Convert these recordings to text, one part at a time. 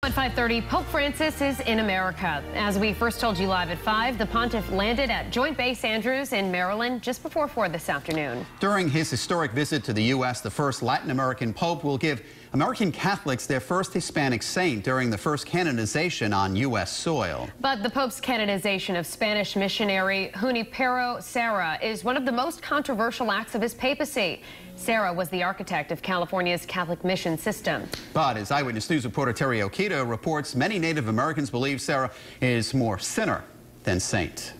At 5:30, Pope Francis is in America. As we first told you live at 5, the pontiff landed at Joint Base Andrews in Maryland just before 4 this afternoon. During his historic visit to the U.S., the first Latin American pope will give American Catholics their first Hispanic saint during the first canonization on U.S. soil. But the Pope's canonization of Spanish missionary Junipero Serra is one of the most controversial acts of his papacy. Serra was the architect of California's Catholic mission system. But as Eyewitness News reporter Terry Okita reports, many Native Americans believe Serra is more sinner than saint.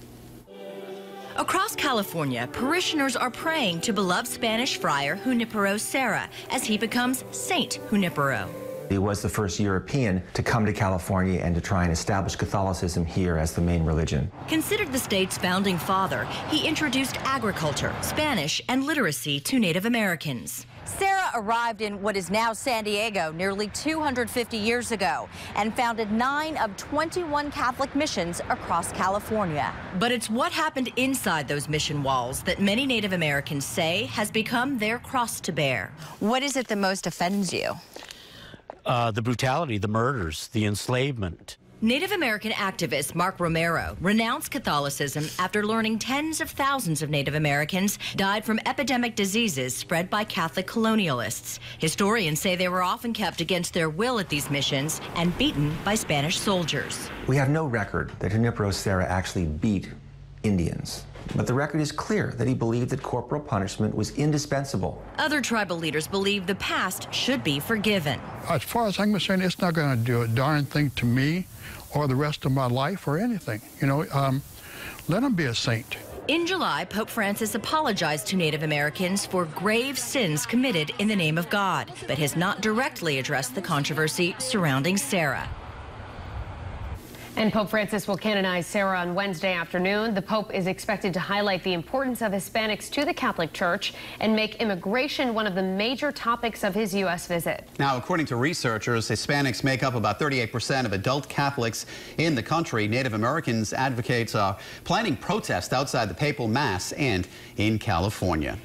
Across California, parishioners are praying to beloved Spanish friar Junipero Serra as he becomes Saint Junipero. He was the first European to come to California and to try and establish Catholicism here as the main religion. Considered the state's founding father, he introduced agriculture, Spanish, and literacy to Native Americans. Serra arrived in what is now San Diego nearly 250 years ago and founded 9 of 21 Catholic missions across California. But it's what happened inside those mission walls that many Native Americans say has become their cross to bear. What is it that most offends you? The brutality, the murders, the enslavement. Native American activist Mark Romero renounced Catholicism after learning tens of thousands of Native Americans died from epidemic diseases spread by Catholic colonialists. Historians say they were often kept against their will at these missions and beaten by Spanish soldiers. We have no record that Junipero Serra actually beat Indians. But the record is clear that he believed that corporal punishment was indispensable. Other tribal leaders believe the past should be forgiven. As far as I'm concerned, it's not going to do a darn thing to me or the rest of my life or anything. You know, let him be a saint. In July, Pope Francis apologized to Native Americans for grave sins committed in the name of God, but has not directly addressed the controversy surrounding Serra. And Pope Francis will canonize Serra on Wednesday afternoon. The Pope is expected to highlight the importance of Hispanics to the Catholic Church and make immigration one of the major topics of his U.S. visit. Now, according to researchers, Hispanics make up about 38% of adult Catholics in the country. Native Americans advocates are planning protests outside the papal mass and in California.